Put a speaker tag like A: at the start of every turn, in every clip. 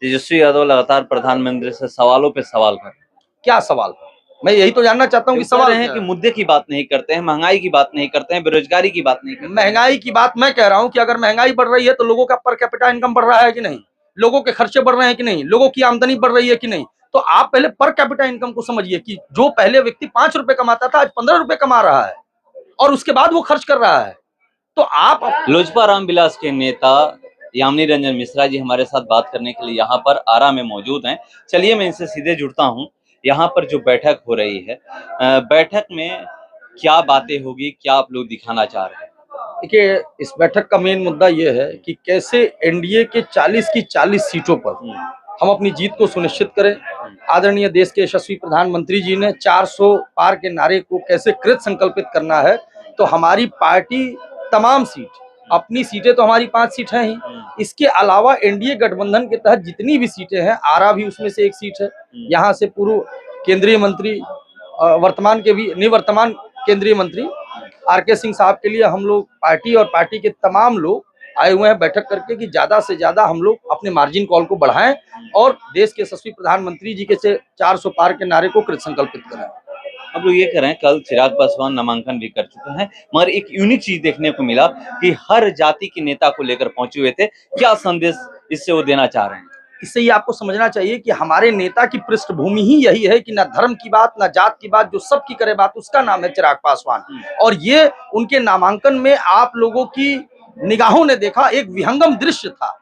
A: तेजस्वी यादव लगातार प्रधानमंत्री से सवालों पे सवाल कर रहे हैं।
B: क्या सवाल? मैं यही तो जानना चाहता हूँ कि
A: सवाल
B: सवाल
A: है
B: क्या
A: कि
B: है?
A: मुद्दे की बात नहीं करते हैं, महंगाई की बात नहीं करते हैं, बेरोजगारी की बात नहीं करते हैं।
B: महंगाई की बात मैं कह रहा हूँ कि अगर महंगाई बढ़ रही है तो लोगों का पर कैपिटा इनकम बढ़ रहा है कि नहीं, लोगों के खर्चे बढ़ रहे हैं कि नहीं, लोगों की आमदनी बढ़ रही है कि नहीं। तो आप पहले पर कैपिटा इनकम को समझिए कि जो पहले व्यक्ति 5 रुपए कमाता था आज 15 रुपए कमा रहा है और उसके बाद वो खर्च कर रहा है। तो आप
A: लोजपा रामविलास के नेता यामिनी रंजन मिश्रा जी हमारे साथ बात करने के लिए यहाँ पर आरा में मौजूद हैं। चलिए मैं इनसे सीधे जुड़ता हूँ। यहाँ पर जो बैठक हो रही है, बैठक में क्या बातें होगी, क्या आप लोग दिखाना चाह रहे हैं?
B: देखिए, इस बैठक का मेन मुद्दा ये है कि कैसे एनडीए के 40 की 40 सीटों पर हम अपनी जीत को सुनिश्चित करें। आदरणीय देश के यशस्वी प्रधानमंत्री जी ने 400 पार के नारे को कैसे कृत संकल्पित करना है। तो हमारी पार्टी तमाम सीट, अपनी सीटें तो हमारी 5 सीट हैं ही, इसके अलावा एनडीए गठबंधन के तहत जितनी भी सीटें हैं, आरा भी उसमें से एक सीट है। यहाँ से पूर्व केंद्रीय मंत्री, वर्तमान के भी निवर्तमान केंद्रीय मंत्री आरके सिंह साहब के लिए हम लोग पार्टी और पार्टी के तमाम लोग आए हुए हैं बैठक करके कि ज्यादा से ज्यादा हम लोग अपने मार्जिन कॉल को बढ़ाएं और देश के यशस्वी प्रधानमंत्री जी के 400 पार के नारे को कृत संकल्पित करें।
A: अब लोग ये कह रहे हैं, कल चिराग पासवान नामांकन भी कर चुके हैं, मगर एक यूनिक चीज देखने को मिला कि हर जाति के नेता को लेकर पहुंचे हुए थे। क्या संदेश इससे वो देना चाह रहे हैं?
B: इससे ये आपको समझना चाहिए कि हमारे नेता की पृष्ठभूमि ही यही है कि ना धर्म की बात, ना जात की बात, जो सबकी करे बात, उसका नाम है चिराग पासवान। और ये उनके नामांकन में आप लोगों की निगाहों ने देखा एक विहंगम दृश्य था।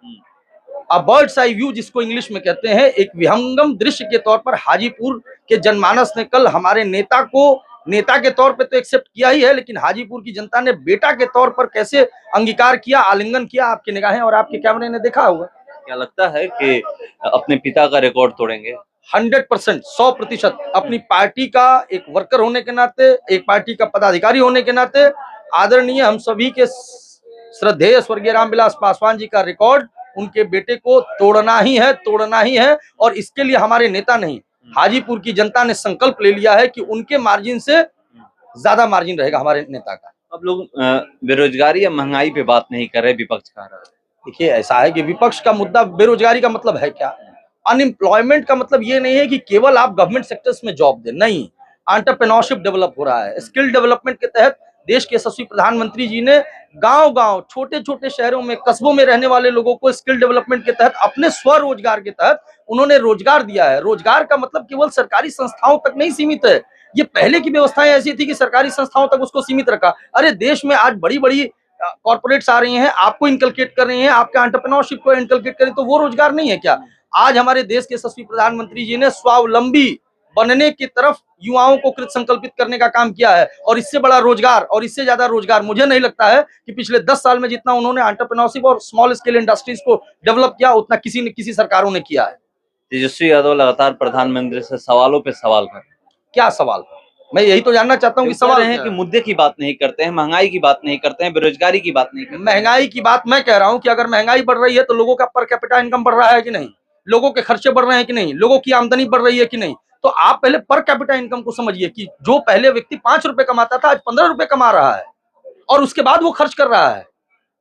B: बर्ड्स आई व्यू जिसको इंग्लिश में कहते हैं, एक विहंगम दृश्य के तौर पर हाजीपुर के जनमानस ने कल हमारे नेता को नेता के तौर पे तो एक्सेप्ट किया ही है, लेकिन हाजीपुर की जनता ने बेटा के तौर पर कैसे अंगीकार किया, आलिंगन किया, आपकी निगाहें और आपके कैमरे ने देखा होगा।
A: क्या लगता है कि अपने पिता का रिकॉर्ड तोड़ेंगे?
B: 100%, 100% अपनी पार्टी का एक वर्कर होने के नाते, एक पार्टी का पदाधिकारी होने के नाते, आदरणीय हम सभी के श्रद्धेय स्वर्गीय रामविलास पासवान जी का रिकॉर्ड उनके बेटे को तोड़ना ही है, तोड़ना ही है। और इसके लिए हमारे नेता नहीं, हाजीपुर की जनता ने संकल्प ले लिया है कि उनके मार्जिन से ज्यादा मार्जिन रहेगा हमारे नेता का।
A: अब लोग बेरोजगारी या महंगाई पे बात नहीं कर रहे, विपक्ष कह रहा है।
B: देखिए, ऐसा है कि विपक्ष का मुद्दा बेरोजगारी का मतलब है क्या? अनएम्प्लॉयमेंट का मतलब ये नहीं है कि केवल आप गवर्नमेंट सेक्टर्स में जॉब दें, नहीं, एंटरप्रेन्योरशिप डेवलप हो रहा है। स्किल डेवलपमेंट के तहत देश के यशस्वी प्रधानमंत्री जी ने गांव-गांव, छोटे-छोटे शहरों में, कस्बों में रहने वाले लोगों को स्किल डेवलपमेंट के तहत अपने स्वरोजगार के तहत उन्होंने रोजगार दिया है। रोजगार का मतलब केवल सरकारी संस्थाओं तक नहीं सीमित है। ये पहले की व्यवस्थाएं ऐसी थी कि सरकारी संस्थाओं तक उसको सीमित रखा। अरे देश में आज बड़ी-बड़ी कॉर्पोरेट्स आ रही हैं, आपको इनकलकेट कर रही हैं, आपके एंटरप्रेन्योरशिप को इनकलकेट कर रही हैं, तो वो रोजगार नहीं है क्या? आज हमारे देश के यशस्वी प्रधानमंत्री जी ने स्वावलंबी बनने की तरफ युवाओं को कृत संकल्पित करने का काम किया है। और इससे बड़ा रोजगार और इससे ज्यादा रोजगार मुझे नहीं लगता है कि पिछले 10 साल में जितना उन्होंने एंटरप्रेन्योरशिप और स्मॉल स्केल इंडस्ट्रीज को डेवलप किया, उतना किसी सरकारों ने किया है।
A: तेजस्वी यादव लगातार प्रधानमंत्री से सवालों पे सवाल कर रहे हैं।
B: क्या सवाल? मैं यही तो जानना चाहता हूँ कि सवाल
A: है कि मुद्दे की बात नहीं करते हैं, महंगाई की बात नहीं करते हैं, बेरोजगारी की बात नहीं करते हैं।
B: महंगाई की बात मैं कह रहा हूँ कि अगर महंगाई बढ़ रही है तो लोगों का पर कैपिटा इनकम बढ़ रहा है कि नहीं, लोगों के खर्चे बढ़ रहे हैं कि नहीं, लोगों की आमदनी बढ़ रही है कि नहीं। तो आप पहले पर कैपिटा इनकम को समझिए कि जो पहले व्यक्ति 5 रुपए कमाता था आज 15 रुपए कमा रहा है और उसके बाद वो खर्च कर रहा है।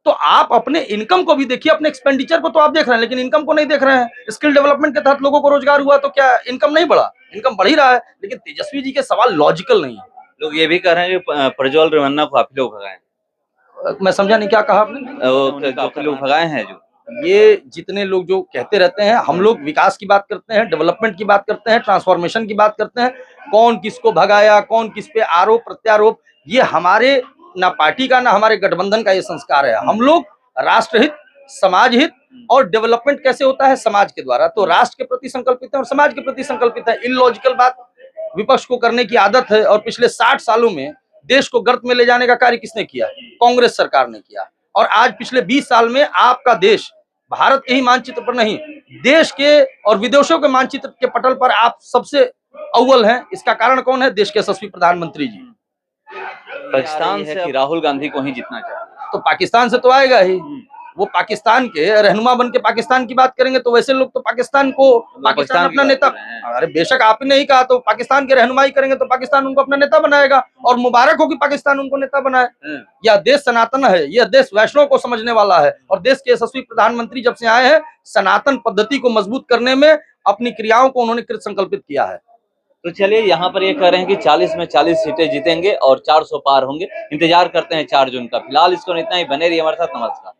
B: तो आप अपने इनकम को भी देखिए, अपने एक्सपेंडिचर को तो आप देख रहे हैं लेकिन इनकम को नहीं देख रहे हैं। स्किल डेवलपमेंट के तहत लोगों को रोजगार हुआ तो क्या इनकम नहीं बढ़ा? इनकम बढ़ ही रहा है। लेकिन तेजस्वी जी के सवाल लॉजिकल नहीं है।
A: लोग ये भी कह रहे हैं कि प्रज्वल रेवन्ना को आप लोग भगाए।
B: मैं समझा नहीं, क्या कहा आपने?
A: जो लोग भगाए हैं, जो
B: ये जितने लोग जो कहते रहते हैं, हम लोग विकास की बात करते हैं, डेवलपमेंट की बात करते हैं, ट्रांसफॉर्मेशन की बात करते हैं। कौन किसको भगाया, कौन किस पे आरोप प्रत्यारोप, ये हमारे ना पार्टी का ना हमारे गठबंधन का ये संस्कार है। हम लोग राष्ट्रहित, समाज हित और डेवलपमेंट कैसे होता है समाज के द्वारा, तो राष्ट्र के प्रति संकल्पित है और समाज के प्रति संकल्पित है। इलॉजिकल बात विपक्ष को करने की आदत है और पिछले 60 सालों में देश को गर्त में ले जाने का कार्य किसने किया? कांग्रेस सरकार ने किया। और आज पिछले 20 साल में आपका देश भारत के ही मानचित्र पर नहीं, देश के और विदेशों के मानचित्र के पटल पर आप सबसे अव्वल हैं। इसका कारण कौन है? देश के यशस्वी प्रधानमंत्री जी।
A: पाकिस्तान से कि राहुल गांधी को ही जीतना चाहिए।
B: तो पाकिस्तान से तो आएगा ही, वो पाकिस्तान के रहनुमा बन के पाकिस्तान की बात करेंगे तो वैसे लोग तो पाकिस्तान
A: पाकिस्तान
B: अपना
A: की
B: नेता,
A: बात कर रहे हैं।
B: अरे बेशक आप ही नहीं कहा तो पाकिस्तान की रहनुमाई करेंगे तो पाकिस्तान उनको अपना नेता बनाएगा और मुबारक हो कि पाकिस्तान उनको नेता बनाए। यह देश सनातन है, यह देश वैष्णव को समझने वाला है और देश के यशस्वी प्रधानमंत्री जब से आए हैं सनातन पद्धति को मजबूत करने में अपनी क्रियाओं को उन्होंने कृत संकल्पित किया है।
A: तो चलिए यहाँ पर ये कह रहे हैं कि 40 में 40 सीटें जीतेंगे और 400 पार होंगे। इंतजार करते हैं 4 जून का। फिलहाल इसको इतना ही, बने रहिए हमारे साथ। नमस्कार।